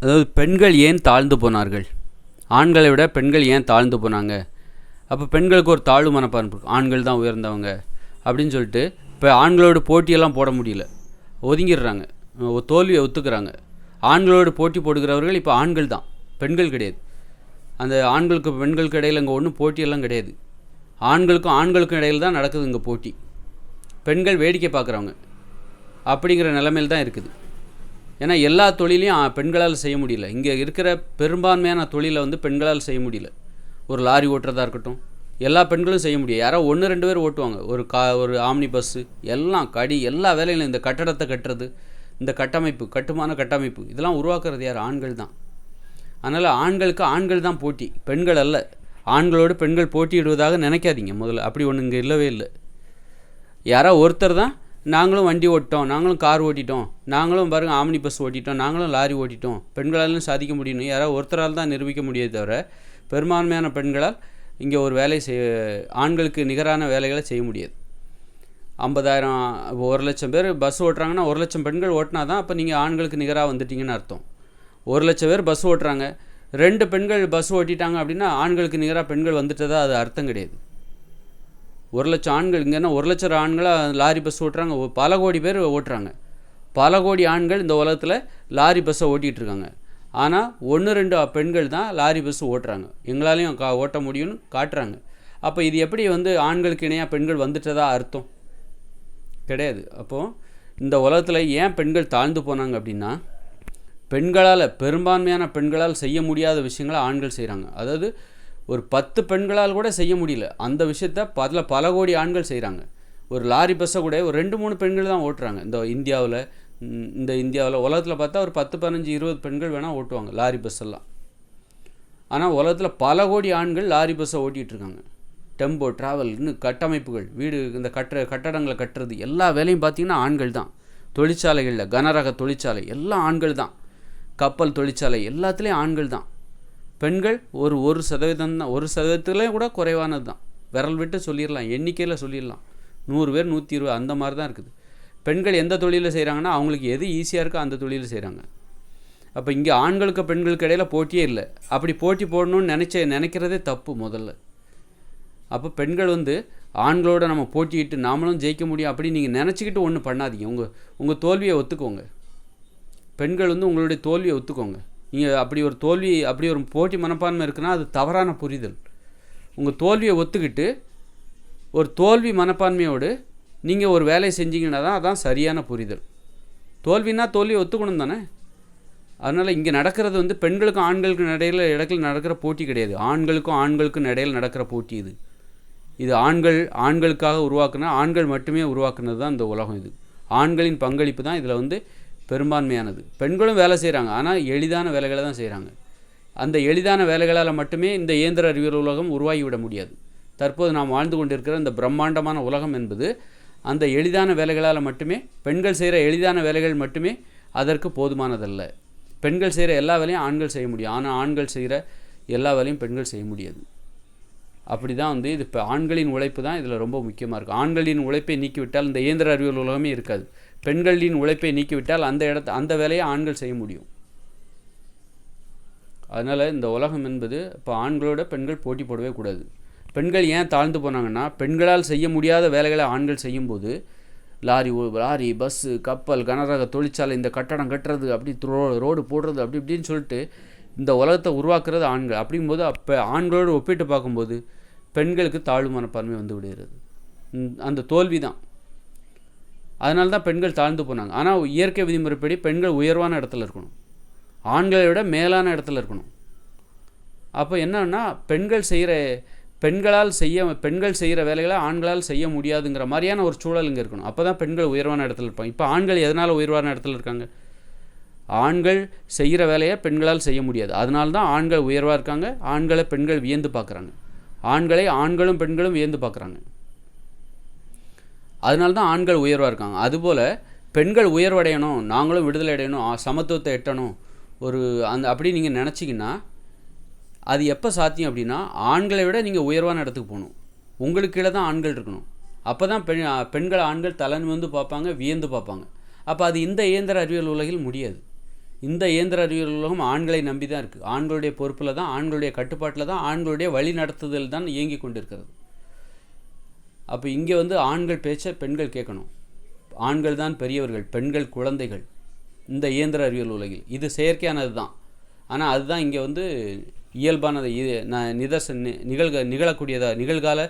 அதாவது பெண்கள் ஏன் தாழ்ந்து போனார்கள், ஆண்களை விட பெண்கள் ஏன் தாழ்ந்து போனாங்க, அப்போ பெண்களுக்கு ஒரு தாழ்வு மனப்பான்மை இருக்கும், ஆண்கள் தான் உயர்ந்தவங்க அப்படின்னு சொல்லிட்டு இப்போ ஆண்களோடு போட்டியெல்லாம் போட முடியல, ஒதுங்கிடுறாங்க, தோல்வியை ஒத்துக்கிறாங்க. ஆண்களோடு போட்டி போடுகிறவர்கள் இப்போ ஆண்கள் தான், பெண்கள் கிடையாது. அந்த ஆண்களுக்கு பெண்களுக்கு இடையில் இங்கே ஒன்றும் போட்டியெல்லாம் கிடையாது. ஆண்களுக்கும் இடையில் தான் நடக்குது இங்கே போட்டி. பெண்கள் வேடிக்கை பார்க்குறவங்க அப்படிங்கிற நிலைமையில் தான் இருக்குது. ஏன்னா எல்லா தொழிலையும் பெண்களால் செய்ய முடியல. இங்கே இருக்கிற பெரும்பான்மையான தொழிலை பெண்களால் செய்ய முடியல. ஒரு லாரி ஓட்டுறதா இருக்கட்டும், எல்லா பெண்களும் செய்ய முடியும். யாரோ 1-2 பேர் ஓட்டுவாங்க. ஒரு ஆம்னி பஸ்ஸு, எல்லாம் எல்லா வேலையிலும், இந்த கட்டடத்தை கட்டுறது, இந்த கட்டுமான கட்டமைப்பு இதெல்லாம் உருவாக்குறது யார்? ஆண்கள் தான். அதனால் ஆண்கள் தான் போட்டி, பெண்கள் அல்ல. ஆண்களோடு பெண்கள் போட்டியிடுவதாக நினைக்காதீங்க முதல்ல. அப்படி ஒன்று இங்கே இல்லவே இல்லை. யாரோ ஒருத்தர் தான் நாங்களும் வண்டி ஓட்டிட்டோம், நாங்களும் கார் ஓட்டிட்டோம், நாங்களும் பாருங்கள் ஆம்னி பஸ் ஓட்டிட்டோம், நாங்களும் லாரி ஓட்டிட்டோம், பெண்களாலும் சாதிக்க முடியும்னு யாரோ ஒருத்தரால் தான் நிரூபிக்க முடியாது தவிர பெரும்பான்மையான பெண்களால் இங்கே ஒரு வேலை ஆண்களுக்கு நிகரான வேலைகளை செய்ய முடியாது. 50,000 1,00,000 பேர் பஸ் ஓட்டுறாங்கன்னா 1,00,000 பெண்கள் ஓட்டினா தான் அப்போ நீங்கள் ஆண்களுக்கு நிகராக வந்துட்டீங்கன்னு அர்த்தம். 1,00,000 பேர் பஸ் ஓட்டுறாங்க, 2 பெண்கள் பஸ் ஓட்டிட்டாங்க அப்படின்னா ஆண்களுக்கு நிகராக பெண்கள் வந்துட்டதா அது அர்த்தம் கிடையாது. 1,00,000 ஆண்கள் இங்கேன்னா 1,00,000 ஆண்களாக லாரி பஸ் ஓட்டுறாங்க, பல கோடி பேர் ஓட்டுறாங்க. பல கோடி ஆண்கள் இந்த உலகத்தில் லாரி பஸ்ஸை ஓட்டிகிட்டு இருக்காங்க. ஆனால் 1-2 பெண்கள் தான் லாரி பஸ் ஓட்டுறாங்க, எங்களாலையும் ஓட்ட முடியும்னு காட்டுறாங்க. அப்போ இது எப்படி ஆண்களுக்கு இணையாக பெண்கள் வந்துட்டதா அர்த்தம் கிடையாது. அப்போது இந்த உலகத்தில் ஏன் பெண்கள் தாழ்ந்து போனாங்க அப்படின்னா, பெரும்பான்மையான பெண்களால் செய்ய முடியாத விஷயங்களை ஆண்கள் செய்கிறாங்க. அதாவது ஒரு 10 பெண்களால் கூட செய்ய முடியல அந்த விஷயத்த பல கோடி ஆண்கள் செய்கிறாங்க. ஒரு லாரி பஸ்ஸை கூட ஒரு 2-3 பெண்கள் தான் ஓட்டுறாங்க. இந்தியாவில் உலகத்தில் பார்த்தா ஒரு 10-15-20 பெண்கள் வேணால் ஓட்டுவாங்க லாரி பஸ்ஸெல்லாம். ஆனால் உலகத்தில் பல கோடி ஆண்கள் லாரி பஸ்ஸை ஓட்டிகிட்ருக்காங்க. டெம்போ ட்ராவல், இன்னும் கட்டமைப்புகள், வீடு, இந்த கட்டடங்களை கட்டுறது, எல்லா வேலையும் பார்த்திங்கன்னா ஆண்கள் தான். தொழிற்சாலைகளில் கனரக தொழிற்சாலை எல்லாம் ஆண்கள் தான். கப்பல் தொழிற்சாலை எல்லாத்துலேயும் ஆண்கள் தான். பெண்கள் ஒரு 1% தான், 1%லேயும் கூட குறைவானது தான். விரல் விட்டு சொல்லிடலாம், எண்ணிக்கையில் சொல்லிடலாம். 100 பேர் 120 அந்த மாதிரி தான் இருக்குது. பெண்கள் எந்த தொழிலில் செய்கிறாங்கன்னா அவங்களுக்கு எது ஈஸியாக இருக்கோ அந்த தொழிலில் செய்கிறாங்க. அப்போ இங்கே ஆண்களுக்கு பெண்களுக்கு இடையில் போட்டியே இல்லை. அப்படி போட்டி போடணும்னு நினைக்கிறதே தப்பு முதல்ல. அப்போ பெண்கள் ஆண்களோட நம்ம போட்டியிட்டு நாமளும் ஜெயிக்க முடியும் அப்படி நீங்கள் நினச்சிக்கிட்டு ஒன்றும் பண்ணாதீங்க. உங்கள் தோல்வியை ஒத்துக்கோங்க. பெண்கள் உங்களுடைய தோல்வியை ஒத்துக்கோங்க. நீங்கள் அப்படி ஒரு போட்டி மனப்பான்மை இருக்குன்னா அது தவறான புரிதல். உங்கள் தோல்வியை ஒத்துக்கிட்டு ஒரு தோல்வி மனப்பான்மையோடு நீங்கள் ஒரு வேலையை செஞ்சீங்கன்னா தான் அதான் சரியான புரிதல். தோல்வின்னா தோல்வியை ஒத்துக்கணும் தானே. அதனால் இங்கே நடக்கிறது பெண்களுக்கும் ஆண்களுக்கும் இடையில் நடக்கிற போட்டி கிடையாது. ஆண்களுக்கும் இடையில் நடக்கிற போட்டி இது ஆண்களுக்காக உருவாக்குனா, ஆண்கள் மட்டுமே உருவாக்குனது தான் இந்த உலகம். ஆண்களின் பங்களிப்பு தான் இதில் பெரும்பான்மையானது. பெண்களும் வேலை செய்கிறாங்க, ஆனால் எளிதான வேலைகளை தான் செய்கிறாங்க. அந்த எளிதான வேலைகளால் மட்டுமே இந்த இயந்திர அறிவியல் உலகம் உருவாகிவிட முடியாது. தற்போது நாம் வாழ்ந்து கொண்டிருக்கிற இந்த பிரம்மாண்டமான உலகம் என்பது அந்த எளிதான வேலைகளால் மட்டுமே, பெண்கள் செய்கிற எளிதான வேலைகள் மட்டுமே அதற்கு போதுமானதல்ல. பெண்கள் செய்கிற எல்லா வேலையும் ஆண்கள் செய்ய முடியும், ஆனால் ஆண்கள் செய்கிற எல்லா வேலையும் பெண்கள் செய்ய முடியாது. அப்படி தான் இது இப்போ ஆண்களின் உழைப்பு தான் இதில் ரொம்ப முக்கியமாக இருக்குது. ஆண்களின் உழைப்பை நீக்கிவிட்டால் இந்த இயந்திர அறிவியல் உலகமே இருக்காது. பெண்களின் உழைப்பை நீக்கிவிட்டால் அந்த வேலையை ஆண்கள் செய்ய முடியும். அதனால் இந்த உலகம் என்பது இப்போ ஆண்களோட பெண்கள் போட்டி போடவே கூடாது. பெண்கள் ஏன் தாழ்ந்து போனாங்கன்னா, பெண்களால் செய்ய முடியாத வேலைகளை ஆண்கள் செய்யும்போது லாரி பஸ்ஸு, கப்பல், கனரக தொழிற்சாலை, இந்த கட்டடம் கட்டுறது, அப்படி ரோடு போடுறது, அப்படி இப்படின்னு சொல்லிட்டு இந்த உலகத்தை உருவாக்குறது ஆண்கள். அப்படிங்கும்போது அப்போ ஆண்களோடு ஒப்பிட்டு பார்க்கும்போது பெண்களுக்கு தாழ்வு மனப்பான்மை விடுகிறது. அந்த தோல்வி தான். அதனால தான் பெண்கள் தாழ்ந்து போனாங்க. ஆனால் இயற்கை விதிமுறைப்படி பெண்கள் உயர்வான இடத்துல இருக்கணும், ஆண்களை விட மேலான இடத்துல இருக்கணும். அப்போ என்னன்னா, பெண்கள் செய்கிற வேலைகளை ஆண்களால் செய்ய முடியாதுங்கிற மாதிரியான ஒரு சூழல் இங்கே இருக்கணும். அப்போ தான் பெண்கள் உயர்வான இடத்துல இருப்பாங்க. இப்போ ஆண்கள் எதனால் உயர்வான இடத்துல இருக்காங்க? ஆண்கள் செய்கிற வேலையை பெண்களால் செய்ய முடியாது, அதனால தான் ஆண்கள் உயர்வாக இருக்காங்க. ஆண்களை பெண்கள் வியந்து பார்க்குறாங்க, ஆண்களும் பெண்களும் வியந்து பார்க்குறாங்க. அதனால தான் ஆண்கள் உயர்வாக இருக்காங்க. அதுபோல் பெண்கள் உயர்வடையணும், நாங்களும் விடுதலை அடையணும், சமத்துவத்தை எட்டணும் அப்படி நீங்கள் நினச்சிங்கன்னா அது எப்போ சாத்தியம் அப்படின்னா, ஆண்களை விட நீங்கள் உயர்வான இடத்துக்கு போகணும். உங்களுக்கு கீழே தான் ஆண்கள் இருக்கணும். அப்போ தான் ஆண்கள் தலை நிமிர்ந்து பார்ப்பாங்க, வியந்து பார்ப்பாங்க. அப்போ அது இந்த இயந்திர அறிவியல் உலகில் முடியாது. இந்த இயந்திர அறிவியல் உலகம் ஆண்களை நம்பி தான் இருக்குது. ஆண்களுடைய பொறுப்பில் தான், ஆண்களுடைய கட்டுப்பாட்டில் தான், ஆண்களுடைய வழி நடத்துதல் தான் இயங்கி கொண்டிருக்கிறது. அப்போ இங்கே வந்து ஆண்கள் பேச்சை பெண்கள் கேட்கணும். ஆண்கள் தான் பெரியவர்கள், பெண்கள் குழந்தைகள் இந்த இயந்திர அறிவியல் உலகில். இது செயற்கையானது தான், ஆனால் அதுதான் இங்கே வந்து இயல்பானது, நிகழகால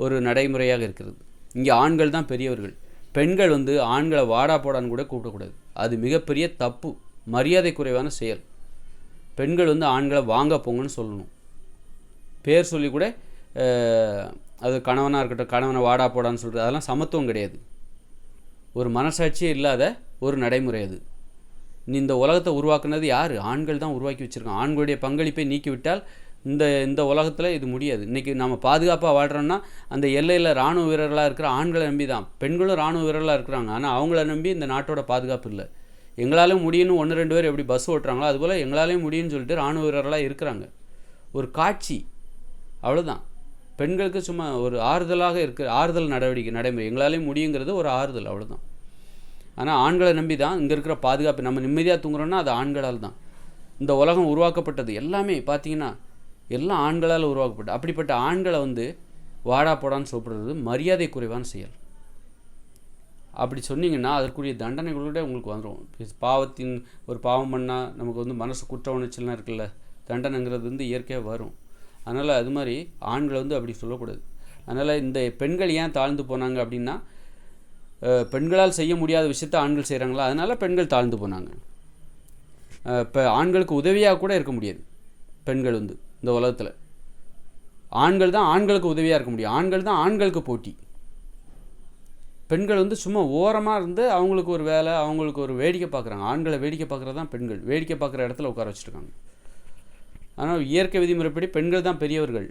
ஒரு நடைமுறையாக இருக்கிறது. இங்கே ஆண்கள் தான் பெரியவர்கள். பெண்கள் வந்து ஆண்களை வாடா போடான்னு கூட கூப்பிடக்கூடாது. அது மிகப்பெரிய தப்பு, மரியாதை குறைவான செயல். பெண்கள் வந்து ஆண்களை வாங்க போங்கன்னு சொல்லணும். பேர் சொல்லி கூட அது கணவனாக இருக்கட்டும், கணவனை வாடா போடான்னு சொல்கிறது அதெல்லாம் சமத்துவம் கிடையாது. ஒரு மனசாட்சியே இல்லாத ஒரு நடைமுறை அது. இந்த உலகத்தை உருவாக்குனது யார்? ஆண்கள் தான் உருவாக்கி வச்சுருக்காங்க. ஆண்களுடைய பங்களிப்பை நீக்கிவிட்டால் இந்த உலகத்தில் இது முடியாது. இன்றைக்கி நம்ம பாதுகாப்பாக வாழ்கிறோன்னா அந்த எல்லையில் இராணுவ வீரர்களாக இருக்கிற ஆண்களை நம்பி தான். பெண்களும் இராணுவ வீரர்களாக இருக்கிறாங்க, ஆனால் அவங்கள நம்பி இந்த நாட்டோட பாதுகாப்பு இல்லை. எங்களாலும் முடியும்னு 1-2 பேர் எப்படி பஸ் ஓட்டுறாங்களோ அதுபோல் எங்களாலேயும் முடியும்னு சொல்லிட்டு இராணுவ வீரர்களாக இருக்கிறாங்க. ஒரு காட்சி, அவ்வளோதான். பெண்களுக்கு சும்மா ஒரு ஆறுதல் நடைமுறை. எங்களாலேயும் முடியுங்கிறது ஒரு ஆறுதல், அவ்வளோதான். ஆனால் ஆண்களை நம்பி தான் இங்கே இருக்கிற பாதுகாப்பு. நம்ம நிம்மதியாக தூங்குறோன்னா அது ஆண்களால் தான். இந்த உலகம் உருவாக்கப்பட்டது எல்லாமே பார்த்தீங்கன்னா எல்லாம் ஆண்களால் உருவாக்கப்பட்டது. அப்படிப்பட்ட ஆண்களை வந்து வாடா போடான்னு சொல்கிறது மரியாதை குறைவான செயல். அப்படி சொன்னீங்கன்னா அதற்குரிய தண்டனைகளோட உங்களுக்கு வந்துடும். ஒரு பாவம் பண்ணால் நமக்கு வந்து மனசு குற்ற உணர்ச்சிலாம் இருக்குல்ல, தண்டனைங்கிறது வந்து இயற்கையாக வரும். அதனால் அது மாதிரி ஆண்களை வந்து அப்படி சொல்லக்கூடாது. அதனால் இந்த பெண்கள் ஏன் தாழ்ந்து போனாங்க அப்படின்னா, பெண்களால் செய்ய முடியாத விஷயத்த ஆண்கள் செய்கிறாங்களா, அதனால் பெண்கள் தாழ்ந்து போனாங்க. இப்போ ஆண்களுக்கு உதவியாக கூட இருக்க முடியாது. பெண்கள் வந்து இந்த உலகத்தில் ஆண்கள் தான் ஆண்களுக்கு உதவியாக இருக்க முடியும். ஆண்கள் தான் ஆண்களுக்கு போட்டி. பெண்கள் வந்து சும்மா ஓரமாக இருந்து அவங்களுக்கு ஒரு வேலை, அவங்களுக்கு ஒரு வேடிக்கை பார்க்குறாங்க. ஆண்களை வேடிக்கை பார்க்குறது தான் பெண்கள். வேடிக்கை பார்க்குற இடத்துல உட்கார வச்சுருக்காங்க. ஆனால் இயற்கை விதிமுறைப்படி பெண்கள் தான் பெரியவர்கள்.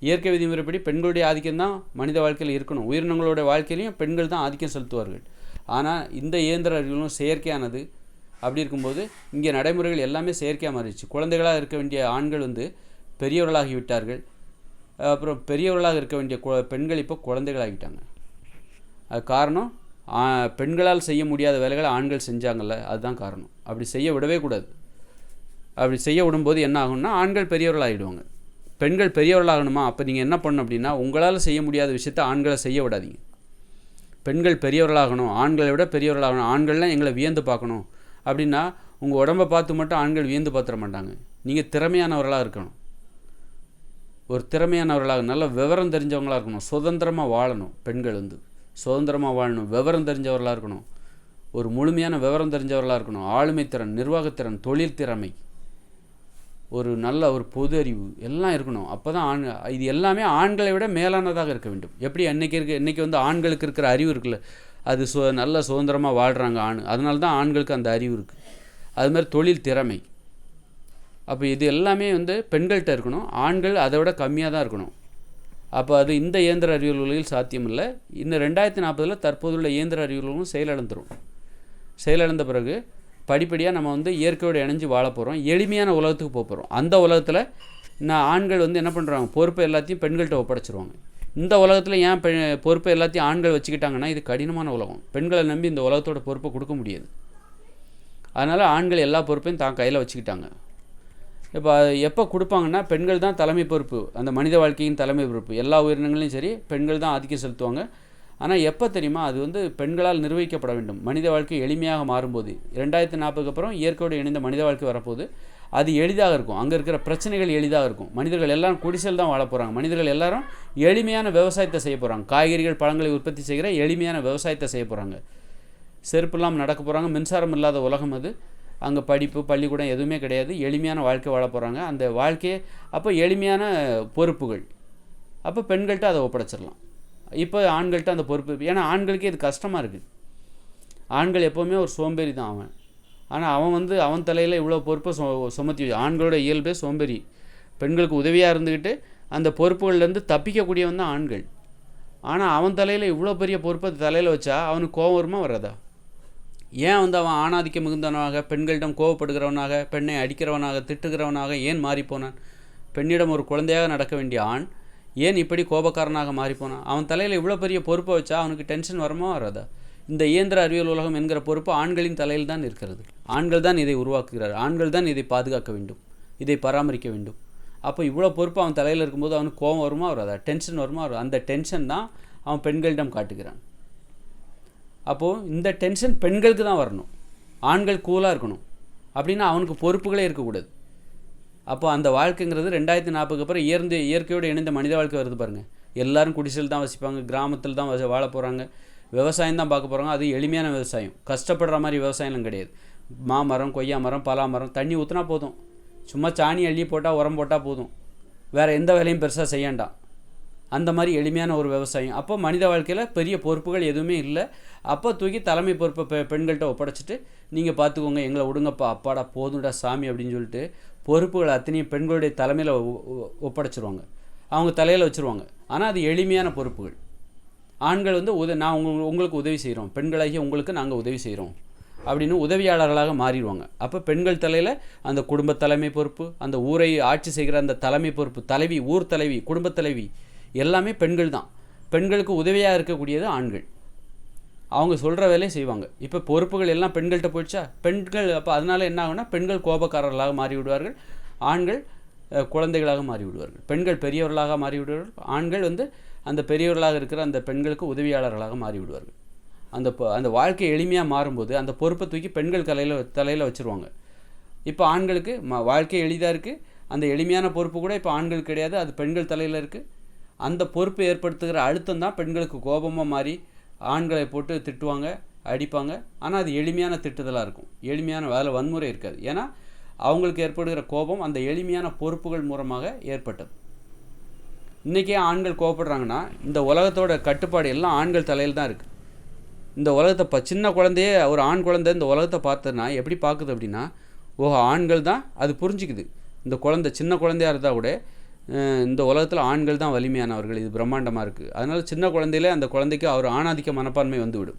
இயற்கை விதிமுறைப்படி பெண்களுடைய ஆதிக்கம் தான் மனித வாழ்க்கையில் இருக்கணும். உயிரினங்களோட வாழ்க்கையிலையும் பெண்கள் தான் ஆதிக்கம் செலுத்துவார்கள். ஆனால் இந்த இயந்திர அறிவியலும் செயற்கையானது. அப்படி இருக்கும்போது இங்கே நடைமுறைகள் எல்லாமே செயற்கையாக மாறிடுச்சு. குழந்தைகளாக இருக்க வேண்டிய ஆண்கள் வந்து பெரியவர்களாகி விட்டார்கள். அப்புறம் பெரியவர்களாக இருக்க வேண்டிய பெண்கள் இப்போ குழந்தைகளாகிட்டாங்க. அது காரணம் பெண்களால் செய்ய முடியாத வேலைகளை ஆண்கள் செஞ்சாங்கல்ல, அதுதான் காரணம். அப்படி செய்ய விடவே கூடாது. அப்படி செய்ய விடும்போது என்ன ஆகும்னா ஆண்கள் பெரியவர்களாகிடுவாங்க. பெண்கள் பெரியவர்களாகணுமா, அப்போ நீங்கள் என்ன பண்ணணும் அப்படின்னா, உங்களால் செய்ய முடியாத விஷயத்தை ஆண்களை செய்ய விடாதீங்க. பெண்கள் பெரியவர்களாகணும், ஆண்களை விட பெரியவர்களாகணும், ஆண்கள்லாம் எங்களை வியந்து பார்க்கணும் அப்படின்னா உங்கள் உடம்பை பார்த்து மட்டும் ஆண்கள் வியந்து பார்த்துட மாட்டாங்க. நீங்கள் திறமையானவர்களாக இருக்கணும். ஒரு திறமையானவர்களாக நல்ல விவரம் தெரிஞ்சவங்களாக இருக்கணும். சுதந்திரமாக வாழணும். பெண்கள் வந்து சுதந்திரமாக வாழணும், விவரம் தெரிஞ்சவர்களாக இருக்கணும். ஒரு முழுமையான விவரம் தெரிஞ்சவர்களாக இருக்கணும். ஆளுமை திறன், நிர்வாகத்திறன், தொழில் திறமை, ஒரு நல்ல ஒரு பொது அறிவு எல்லாம் இருக்கணும். அப்போ தான் இது எல்லாமே ஆண்களை விட மேலானதாக இருக்க வேண்டும். எப்படி இன்றைக்கி வந்து ஆண்களுக்கு இருக்கிற அறிவு இருக்குல்ல, அது நல்ல சுதந்திரமாக வாழ்கிறாங்க அதனால தான் ஆண்களுக்கு அந்த அறிவு இருக்குது. அதுமாதிரி தொழில் திறமை, அப்போ இது எல்லாமே வந்து பெண்கள்கிட்ட இருக்கணும். ஆண்கள் அதை விட கம்மியாக தான் இருக்கணும். அப்போ அது இந்த இயந்திர அறிவியல் உலகில் சாத்தியமில்லை. இன்னும் 2040 தற்போதுள்ள இயந்திர அறிவியலும் செயலிழந்த பிறகு படிப்படியாக நம்ம வந்து இயற்கையோடு இணைஞ்சு வாழ போகிறோம். எளிமையான உலகத்துக்கு போக போகிறோம். அந்த உலகத்தில் ஆண்கள் வந்து என்ன பண்ணுறாங்க, பொறுப்பை எல்லாத்தையும் பெண்கள்கிட்ட ஒப்படைச்சிருவாங்க. இந்த உலகத்தில் ஏன் பொறுப்பை எல்லாத்தையும் ஆண்கள் வச்சுக்கிட்டாங்கன்னா, இது கடினமான உலகம். பெண்களை நம்பி இந்த உலகத்தோட பொறுப்பை கொடுக்க முடியாது. அதனால் ஆண்கள் எல்லா பொறுப்பையும் தான் கையில் வச்சுக்கிட்டாங்க. இப்போ எப்போ கொடுப்பாங்கன்னா, பெண்கள் தான் தலைமை பொறுப்பு, அந்த மனித வாழ்க்கையின் தலைமை பொறுப்பு. எல்லா உயிரினங்களையும் சரி பெண்கள் தான் ஆதிக்கம் செலுத்துவாங்க. ஆனால் எப்போ தெரியுமா, அது வந்து பெண்களால் நிர்வகிக்கப்பட வேண்டும். மனித வாழ்க்கை எளிமையாக மாறும்போது 2040 அப்புறம் இயற்கையோடு இணைந்த மனித வாழ்க்கை வரப்போது அது எளிதாக இருக்கும். அங்கே இருக்கிற பிரச்சனைகள் எளிதாக இருக்கும். மனிதர்கள் எல்லாரும் குடிசையில் தான் வாழ போகிறாங்க. மனிதர்கள் எல்லாரும் எளிமையான விவசாயத்தை செய்ய போகிறாங்க. காய்கறிகள் பழங்களை உற்பத்தி செய்கிற எளிமையான விவசாயத்தை செய்ய போகிறாங்க. செருப்பு இல்லாமல் நடக்க போகிறாங்க. மின்சாரம் இல்லாத உலகம் அது. அங்கே படிப்பு பள்ளிக்கூடம் எதுவுமே கிடையாது. எளிமையான வாழ்க்கை வாழ போகிறாங்க. அந்த வாழ்க்கையை அப்போ எளிமையான பொறுப்புகள் அப்போ பெண்கள்கிட்ட அதை ஒப்படைச்சிடலாம். இப்போ ஆண்கள்கிட்ட அந்த பொறுப்பு, ஏன்னா ஆண்களுக்கே இது கஷ்டமாக இருக்குது. ஆண்கள் எப்போவுமே ஒரு சோம்பேறி தான் அவன். ஆனால் அவன் வந்து அவன் தலையில் இவ்வளோ பொறுப்பை சுமத்தி, ஆண்களோட இயல்பே சோம்பேறி. பெண்களுக்கு உதவியாக இருந்துக்கிட்டு அந்த பொறுப்புகள்லேருந்து தப்பிக்கக்கூடியவன் தான் ஆண்கள். ஆனால் அவன் தலையில் இவ்வளோ பெரிய பொறுப்பை தலையில் வச்சா அவனுக்கு கோபம் வருமா வராதா? ஏன் வந்து அவன் ஆணாதிக்க மிகுந்தவனாக, பெண்களிடம் கோபப்படுகிறவனாக, பெண்ணை அடிக்கிறவனாக, திட்டுகிறவனாக ஏன் மாறிப்போனான்? பெண்ணிடம் ஒரு குழந்தையாக நடக்க வேண்டிய ஆண் ஏன் இப்படி கோபக்காரனாக மாறிப்போனான்? அவன் தலையில் இவ்வளோ பெரிய பொறுப்பை வச்சா அவனுக்கு டென்ஷன் வருமா வராதா? இந்த இயந்திர அறிவியல் உலகம் என்கிற பொறுப்பு ஆண்களின் தலையில் தான் இருக்கிறது. ஆண்கள் தான் இதை உருவாக்குகிறார், ஆண்கள் தான் இதை பாதுகாக்க வேண்டும், இதை பராமரிக்க வேண்டும். அப்போ இவ்வளோ பொறுப்பு அவன் தலையில் இருக்கும்போது அவனுக்கு கோபம் வருமா வராதா, டென்ஷன் வருமா வரும்? அந்த டென்ஷன் தான் அவன் பெண்களிடம் காட்டுகிறான். அப்போது இந்த டென்ஷன் பெண்களுக்கு தான் வரணும், ஆண்கள் கூலாக இருக்கணும். அப்படின்னா அவனுக்கு பொறுப்புகளே இருக்கக்கூடாது. அப்போ அந்த வாழ்க்கைங்கிறது 2040 அப்புறம் இயற்கையோடு இணைந்த மனித வாழ்க்கை வருது பாருங்கள். எல்லோரும் குடிசையில் தான் வசிப்பாங்க, கிராமத்தில் தான் வாழ போகிறாங்க, விவசாயம் தான் பார்க்க போகிறாங்க. அது எளிமையான விவசாயம், கஷ்டப்படுற மாதிரி விவசாயம்லாம் கிடையாது. மாமரம், கொய்யா மரம், பலா மரம், தண்ணி ஊற்றினா போதும், சும்மா சாணி அள்ளி போட்டால் உரம் போட்டால் போதும், வேறு எந்த வேலையும் பெருசாக செய்யாண்டாம். அந்த மாதிரி எளிமையான ஒரு விவசாயம். அப்போ மனித வாழ்க்கையில் பெரிய பொறுப்புகள் எதுவுமே இல்லை. அப்போ தூக்கி தலைமை பொறுப்பை பெண்கள்கிட்ட ஒப்படைச்சிட்டு நீங்கள் பார்த்துக்கோங்க, எங்களை விடுங்கப்பா, அப்பாடா போதும்டா சாமி அப்படின்னு சொல்லிட்டு பொறுப்புகள் அத்தனையும் பெண்களுடைய தலைமையில் ஒப்படைச்சிருவாங்க, அவங்க தலையில் வச்சுருவாங்க. ஆனால் அது எளிமையான பொறுப்புகள். ஆண்கள் வந்து நான் உங்களுக்கு உதவி செய்கிறோம், பெண்களாகிய உங்களுக்கு நாங்கள் உதவி செய்கிறோம் அப்படின்னு உதவியாளர்களாக மாறிடுவாங்க. அப்போ பெண்கள் தலையில் அந்த குடும்ப தலைமை பொறுப்பு, அந்த ஊரை ஆட்சி செய்கிற அந்த தலைமை பொறுப்பு, தலைவி, ஊர் தலைவி, குடும்ப தலைவி எல்லாமே பெண்கள் தான். பெண்களுக்கு உதவியாக இருக்கக்கூடியது ஆண்கள். அவங்க சொல்கிற வேலையை செய்வாங்க. இப்போ பொறுப்புகள் எல்லாம் பெண்கள்கிட்ட போயிடுச்சா, பெண்கள் அப்போ அதனால் என்ன ஆகுனா பெண்கள் கோபக்காரர்களாக மாறிவிடுவார்கள், ஆண்கள் குழந்தைகளாக மாறிவிடுவார்கள். பெண்கள் பெரியவர்களாக மாறிவிடுவார்கள், ஆண்கள் வந்து அந்த பெரியவர்களாக இருக்கிற அந்த பெண்களுக்கு உதவியாளர்களாக மாறிவிடுவார்கள். அந்த வாழ்க்கை எளிமையாக மாறும்போது அந்த பொறுப்பை தூக்கி பெண்கள் தலையில் வச்சுருவாங்க. இப்போ ஆண்களுக்கு வாழ்க்கை எளிதாக இருக்குது, அந்த எளிமையான பொறுப்பு கூட இப்போ ஆண்கள் கிடையாது, அது பெண்கள் தலையில் இருக்குது. அந்த பொறுப்பை ஏற்படுத்துகிற அழுத்தம் தான் பெண்களுக்கு கோபமாக மாறி ஆண்களை போட்டு திட்டுவாங்க, அடிப்பாங்க. ஆனால் அது எளிமையான திட்டுதலாக இருக்கும், எளிமையான வேலை, வன்முறை இருக்காது. ஏன்னா அவங்களுக்கு ஏற்படுகிற கோபம் அந்த எளிமையான பொறுப்புகள் மூலமாக ஏற்பட்டது. இன்றைக்கே ஆண்கள் கோபப்படுறாங்கன்னா இந்த உலகத்தோட கட்டுப்பாடு எல்லாம் ஆண்கள் தலையில் தான் இருக்குது. இந்த உலகத்தை சின்ன குழந்தையே, ஒரு ஆண் குழந்தை இந்த உலகத்தை பார்த்ததுன்னா எப்படி பார்க்குது அப்படின்னா, ஆண்கள் தான் அது புரிஞ்சிக்குது. இந்த குழந்தை சின்ன குழந்தையாக இருந்தால் கூட இந்த உலகத்தில் ஆண்கள் தான் வலிமையானவர்கள், இது பிரம்மாண்டமாக இருக்குது. அதனால் சின்ன குழந்தையிலே அந்த குழந்தைக்கு அவர் ஆணாதிக்க மனப்பான்மை வந்துவிடும்.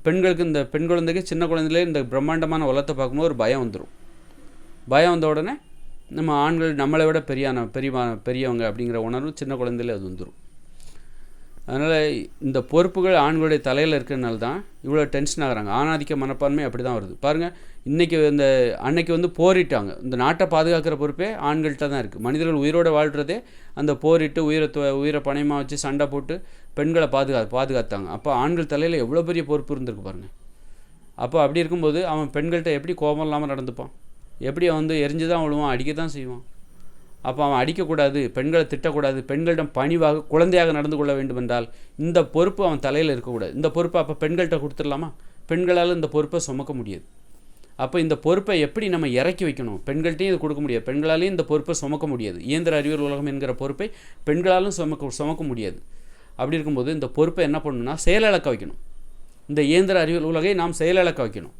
பெண்களுக்கு இந்த பெண் குழந்தைக்கு சின்ன குழந்தையிலே இந்த பிரம்மாண்டமான உலகத்தை பார்க்கும்போது ஒரு பயம் வந்துடும். பயம் வந்த உடனே நம்ம ஆண்கள் நம்மளை விட பெரியவங்க அப்படிங்கிற உணர்வு சின்ன குழந்தையிலே அது வந்துடும். அதனால் இந்த பொறுப்புகள் ஆண்களுடைய தலையில் இருக்கிறதுனால தான் இவ்வளோ டென்ஷன் ஆகிறாங்க. ஆணாதிக்க மனப்பான்மை அப்படி தான் வருது பாருங்கள். இன்றைக்கி அன்னைக்கு வந்து போரிட்டாங்க, இந்த நாட்டை பாதுகாக்கிற பொறுப்பே ஆண்கள்கிட்ட தான் இருக்குது. மனிதர்கள் உயிரோடு வாழ்கிறதே அந்த போரிட்டு உயிரை பணயமாக வச்சு சண்டை போட்டு பெண்களை பாதுகாத்தாங்க. அப்போ ஆண்கள் தலையில் எவ்வளோ பெரிய பொறுப்பு இருந்திருக்கு பாருங்கள். அப்போ அப்படி இருக்கும்போது அவன் பெண்கள்கிட்ட எப்படி கோபம் இல்லாமல் நடந்துப்பான், எப்படி அவன் வந்து எரிஞ்சு தான் விழுவான், அடிக்க தான் செய்வான். அப்போ அவன் அடிக்கக்கூடாது, பெண்களை திட்டக்கூடாது, பெண்களிடம் பணிவாக குழந்தையாக நடந்து கொள்ள வேண்டும் என்றால் இந்த பொறுப்பு அவன் தலையில் இருக்கக்கூடாது. இந்த பொறுப்பை அப்போ பெண்கள்கிட்ட கொடுத்துடலாமா? பெண்களால் இந்த பொறுப்பை சுமக்க முடியாது. அப்போ இந்த பொறுப்பை எப்படி நம்ம இறக்கி வைக்கணும்? பெண்கள்கிட்டையும் இது கொடுக்க முடியாது, பெண்களாலேயும் இந்த பொறுப்பை சுமக்க முடியாது. இயந்திர அறிவியல் உலகம் என்கிற பொறுப்பை பெண்களாலும் சுமக்க முடியாது. அப்படி இருக்கும்போது இந்த பொறுப்பை என்ன பண்ணணும்னா செயலிழக்க வைக்கணும். இந்த இயந்திர அறிவியல் உலகை நாம் செயலிழக்க வைக்கணும்.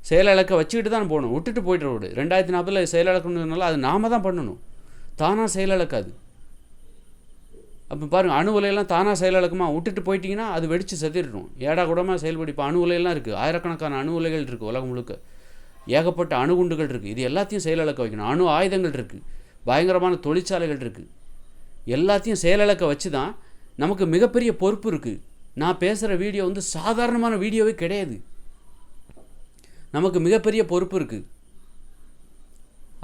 செயலிழக்க வச்சுக்கிட்டு தான் போகணும், விட்டுட்டு போய்ட்டு 2040 செயலிழக்கணும்னால அது நாம் தான் பண்ணணும், தானாக செயலிழக்காது. அப்போ பாருங்கள், அணு உலையெல்லாம் தானாக செயலிழக்குமா? விட்டுட்டு போயிட்டிங்கன்னா அது வெடித்து செத்துடணும், ஏடா கூடமாக செயல்படி. இப்போ அணு உலையெல்லாம் இருக்குது, ஆயிரக்கணக்கான அணு உலைகள் இருக்குது உலகம் முழுக்க, ஏகப்பட்ட அணுகுண்டுகள் இருக்குது. இது எல்லாத்தையும் செயலிழக்க வைக்கணும். அணு ஆயுதங்கள் இருக்குது, பயங்கரமான தொழிற்சாலைகள் இருக்குது. எல்லாத்தையும் செயலிழக்க வச்சு தான் நமக்கு மிகப்பெரிய பொறுப்பு இருக்குது. நான் பேசுகிற வீடியோ வந்து சாதாரணமான வீடியோவே கிடையாது, நமக்கு மிகப்பெரிய பொறுப்பு இருக்குது.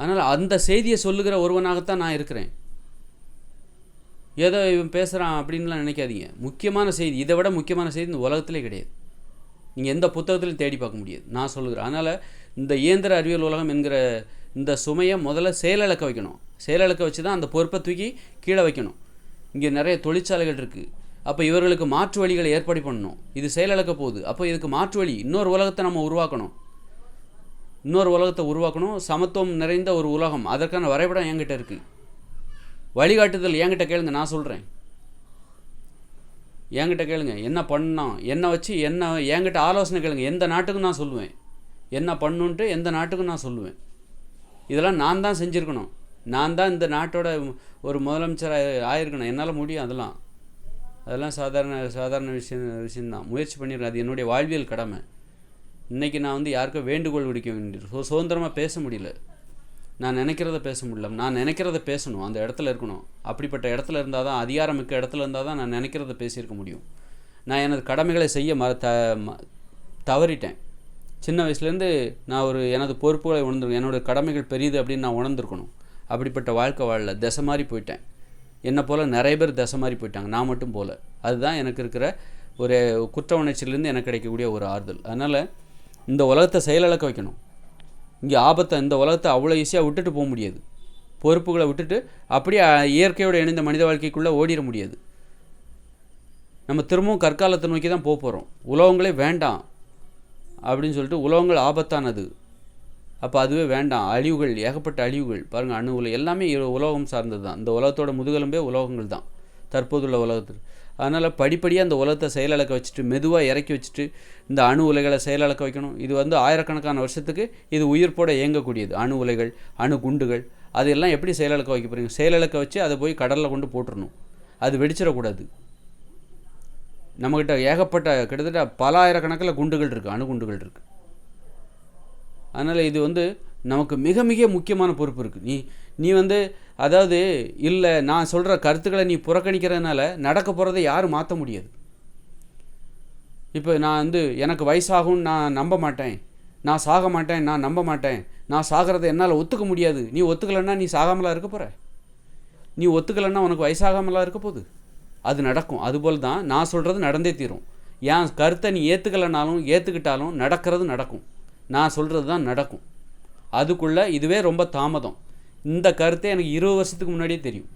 அதனால் அந்த செய்தியை சொல்லுகிற ஒருவனாகத்தான் நான் இருக்கிறேன். ஏதோ இவன் பேசுகிறான் அப்படின்லாம் நினைக்காதீங்க. முக்கியமான செய்தி, இதை விட முக்கியமான செய்தி இந்த உலகத்திலே கிடையாது. நீங்கள் எந்த புத்தகத்திலையும் தேடி பார்க்க முடியாது, நான் சொல்லுகிறேன். அதனால் இந்த இயந்திர அறிவியல் உலகம் என்கிற இந்த சுமையை முதல்ல செயலிழக்க வைக்கணும். செயலிழக்க வச்சு தான் அந்த பொறுப்பை தூக்கி கீழே வைக்கணும். இங்கே நிறைய தொழிற்சாலைகள் இருக்குது. அப்போ இவர்களுக்கு மாற்று வழிகளை ஏற்பாடு பண்ணணும். இது செயலிழக்க போகுது, அப்போ இதுக்கு மாற்று வழி, இன்னொரு உலகத்தை நம்ம உருவாக்கணும். சமத்துவம் நிறைந்த ஒரு உலகம், அதற்கான வரைபடம் என்கிட்ட இருக்குது. வழிகாட்டுதல் என்கிட்ட கேளுங்க, நான் சொல்கிறேன். என்கிட்ட கேளுங்க, என்ன பண்ணணும், என்ன வச்சு என்கிட்ட ஆலோசனை கேளுங்க. எந்த நாட்டுக்கும் நான் சொல்லுவேன் என்ன பண்ணுன்ட்டு, எந்த நாட்டுக்கும் நான் சொல்லுவேன். இதெல்லாம் நான் தான் செஞ்சுருக்கணும், நான் தான் இந்த நாட்டோட ஒரு முதலமைச்சராக ஆயிருக்கணும். என்னால் முடியும். அதெல்லாம் சாதாரண விஷயந்தான். முயற்சி பண்ணியிருக்கேன், அது என்னுடைய வாழ்வியல் கடமை. இன்றைக்கி நான் வந்து யாருக்கும் வேண்டுகோள் விடுக்க வேண்டியது, சுதந்திரமாக பேச முடியல, நான் நினைக்கிறத பேச முடியல. நான் நினைக்கிறத பேசணும், அந்த இடத்துல இருக்கணும். அப்படிப்பட்ட இடத்துல இருந்தால் தான், அதிகாரமிக்க இடத்துல இருந்தால் தான் நான் நினைக்கிறத பேசியிருக்க முடியும். நான் எனது கடமைகளை செய்ய தவறிட்டேன். சின்ன வயசுலேருந்து நான் எனது பொறுப்புகளை உணர்ந்துருக்கேன். என்னோடய கடமைகள் பெரியது அப்படின்னு நான் உணர்ந்துருக்கணும். அப்படிப்பட்ட வாழ்க்கை வாழல, திசை மாதிரி போயிட்டேன். என்னை போல் நிறைய பேர் திசை மாதிரி போயிட்டாங்க, நான் மட்டும் போல். அதுதான் எனக்கு இருக்கிற ஒரு குற்ற உணர்ச்சியிலேருந்து எனக்கு கிடைக்கக்கூடிய ஒரு ஆறுதல். அதனால் இந்த உலகத்தை செயலிழக்க வைக்கணும். இங்கே இந்த உலகத்தை அவ்வளோ ஈஸியாக விட்டுட்டு போக முடியாது. பொறுப்புகளை விட்டுட்டு அப்படியே இயற்கையோடு இணைந்த மனித வாழ்க்கைக்குள்ளே ஓடிட முடியாது. நம்ம திரும்பவும் கற்காலத்தை நோக்கி தான் போக போகிறோம். உலகங்களே வேண்டாம் அப்படின்னு சொல்லிட்டு, உலகங்கள் ஆபத்தானது, அப்போ அதுவே வேண்டாம். அழிவுகள், ஏகப்பட்ட அழிவுகள் பாருங்கள். அணு உலகம் எல்லாமே உலகம் சார்ந்தது தான். இந்த உலகத்தோட முதுகெலும்பே உலகங்கள் தான் தற்போதுள்ள உலகத்தில். அதனால் படிப்படியாக அந்த உலகத்தை செயலிழக்க வச்சுட்டு, மெதுவாக இறக்கி வச்சுட்டு இந்த அணு உலைகளை செயலிழக்க வைக்கணும். இது ஆயிரக்கணக்கான வருஷத்துக்கு இது உயிர்ப்போட இயங்கக்கூடியது. அணு உலைகள், அணு குண்டுகள், அதெல்லாம் எப்படி செயலிழக்க வைக்க போகிறீங்க? செயலிழக்க வச்சு அதை போய் கடலில் கொண்டு போட்டுடணும். அது வெடிச்சிடக்கூடாது. நம்மக்கிட்ட ஏகப்பட்ட கிட்டத்தட்ட பல ஆயிரக்கணக்கில் குண்டுகள் இருக்குது, அணுகுண்டுகள் இருக்குது. அதனால் இது நமக்கு மிக மிக முக்கியமான பொறுப்பு இருக்குது. நீ அதாவது இல்லை, நான் சொல்கிற கருத்துக்களை நீ புறக்கணிக்கிறதுனால நடக்க போகிறதை யாரும் மாற்ற முடியாது. இப்போ நான் எனக்கு வயசாகும்னு நான் நம்ப மாட்டேன், நான் சாக மாட்டேன், நான் நம்ப மாட்டேன், நான் சாகிறத என்னால் ஒத்துக்க முடியாது. நீ ஒத்துக்கலைன்னா நீ சாகாமலாம் இருக்க போகிற? நீ ஒத்துக்கலைன்னா உனக்கு வயசாகாமலாம் இருக்க போகுது? அது நடக்கும். அதுபோல் தான் நான் சொல்கிறது நடந்தே தீரும். என் கருத்தை நீ ஏற்றுக்கலைனாலும் ஏற்றுக்கிட்டாலும் நடக்கிறது நடக்கும். நான் சொல்கிறது தான் நடக்கும். அதுக்குள்ளே இதுவே ரொம்ப தாமதம். இந்த கருத்தை எனக்கு 20 வருஷத்துக்கு முன்னாடியே தெரியும்.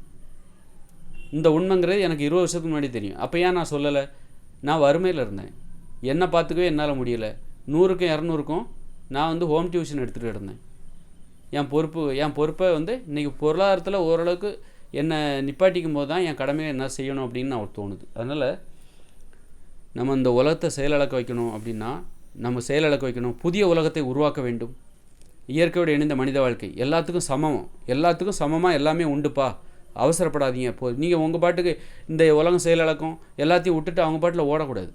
இந்த உண்மைங்கிறது எனக்கு 20 வருஷத்துக்கு முன்னாடியே தெரியும். அப்போ ஏன் நான் சொல்லலை? நான் வறுமையில் இருந்தேன், என்னை பார்த்துக்கவே என்னால் முடியலை. 100க்கும் 200க்கும் நான் ஹோம் டியூஷன் எடுத்துகிட்டு இருந்தேன். என் பொறுப்பை இன்றைக்கி பொருளாதாரத்தில் ஓரளவுக்கு என்னை நிப்பாட்டிக்கும் போது தான் என் கடமையை என்ன செய்யணும் அப்படின்னு நான் தோணுது. அதனால் நம்ம இந்த உலகத்தை செயலிழக்க வைக்கணும் அப்படின்னா நம்ம செயலிழக்க வைக்கணும். புதிய உலகத்தை உருவாக்க வேண்டும். இயற்கையோடு இணைந்த மனித வாழ்க்கை எல்லாத்துக்கும் சமமாக எல்லாமே உண்டுப்பா. அவசரப்படாதீங்க. இப்போ நீங்கள் உங்கள் பாட்டுக்கு இந்த உலகம் செயலிழக்கும் எல்லாத்தையும் விட்டுட்டு அவங்க பாட்டில் ஓடக்கூடாது.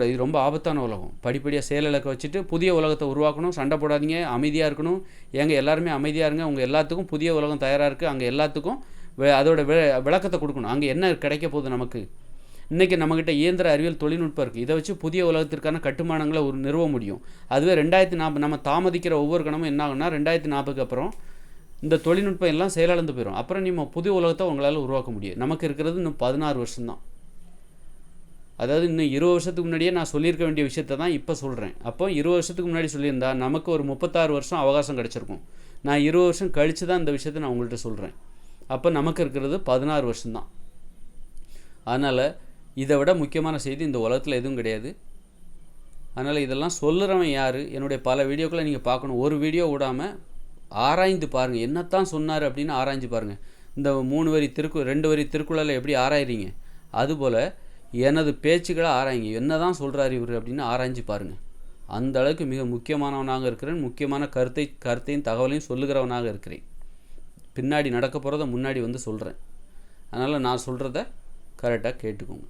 இது ரொம்ப ஆபத்தான உலகம். படிப்படியாக செயலிழக்க வச்சுட்டு புதிய உலகத்தை உருவாக்கணும். சண்டை போடாதீங்க, அமைதியாக இருக்கணும். எல்லாருமே அமைதியாக இருங்க. உங்கள் எல்லாத்துக்கும் புதிய உலகம் தயாராக இருக்குது. அங்கே எல்லாத்துக்கும் அதோட விளக்கத்தை கொடுக்கணும். அங்கே என்ன கிடைக்க போகுது நமக்கு? இன்றைக்கி நம்மக்கிட்ட இயந்திர அறிவியல் தொழில்நுட்பம் இருக்குது. இதை வச்சு புதிய உலகத்திற்கான கட்டுமானங்களை நிறுவ முடியும். அதுவே 2040 நம்ம தாமதிக்கிற ஒவ்வொரு கணமும் என்ன ஆகுனா 2040க்கு அப்புறம் இந்த தொழில்நுட்பம் எல்லாம் செயலிழந்து போயிடும். அப்புறம் நம்ம புதிய உலகத்தை உங்களால் உருவாக்க முடியும். நமக்கு இருக்கிறது இன்னும் 16 வருஷம்தான். அதாவது இன்னும் 20 வருஷத்துக்கு முன்னாடியே நான் சொல்லியிருக்க வேண்டிய விஷயத்தை தான் இப்போ சொல்கிறேன். அப்போ 20 வருஷத்துக்கு முன்னாடி சொல்லியிருந்தா நமக்கு ஒரு 36 வருஷம் அவகாசம் கிடச்சிருக்கும். நான் 20 வருஷம் கழித்து தான் இந்த விஷயத்தை நான் உங்கள்கிட்ட சொல்கிறேன். அப்போ நமக்கு இருக்கிறது 16 வருஷம்தான். அதனால் இதை விட முக்கியமான செய்தி இந்த உலகத்தில் எதுவும் கிடையாது. அதனால் இதெல்லாம் சொல்லுறவன் யார்? என்னுடைய பல வீடியோக்களை நீங்கள் பார்க்கணும். ஒரு வீடியோ விடாமல் ஆராய்ந்து பாருங்கள். என்னத்தான் சொன்னார் அப்படின்னு ஆராய்ஞ்சு பாருங்கள். இந்த 2 வரி திருக்குறளை எப்படி ஆராயிறீங்க, அதுபோல் எனது பேச்சுக்களை ஆராய்ங்க. என்ன தான் சொல்கிறார் இவர் அப்படின்னு ஆராய்ஞ்சு பாருங்கள். அந்த அளவுக்கு மிக முக்கியமானவனாக இருக்கிறேன். முக்கியமான கருத்தையும் தகவலையும் சொல்லுகிறவனாக இருக்கிறேன். பின்னாடி நடக்க போகிறத முன்னாடி சொல்கிறேன். அதனால் நான் சொல்கிறத கரெக்டாக கேட்டுக்கோங்க.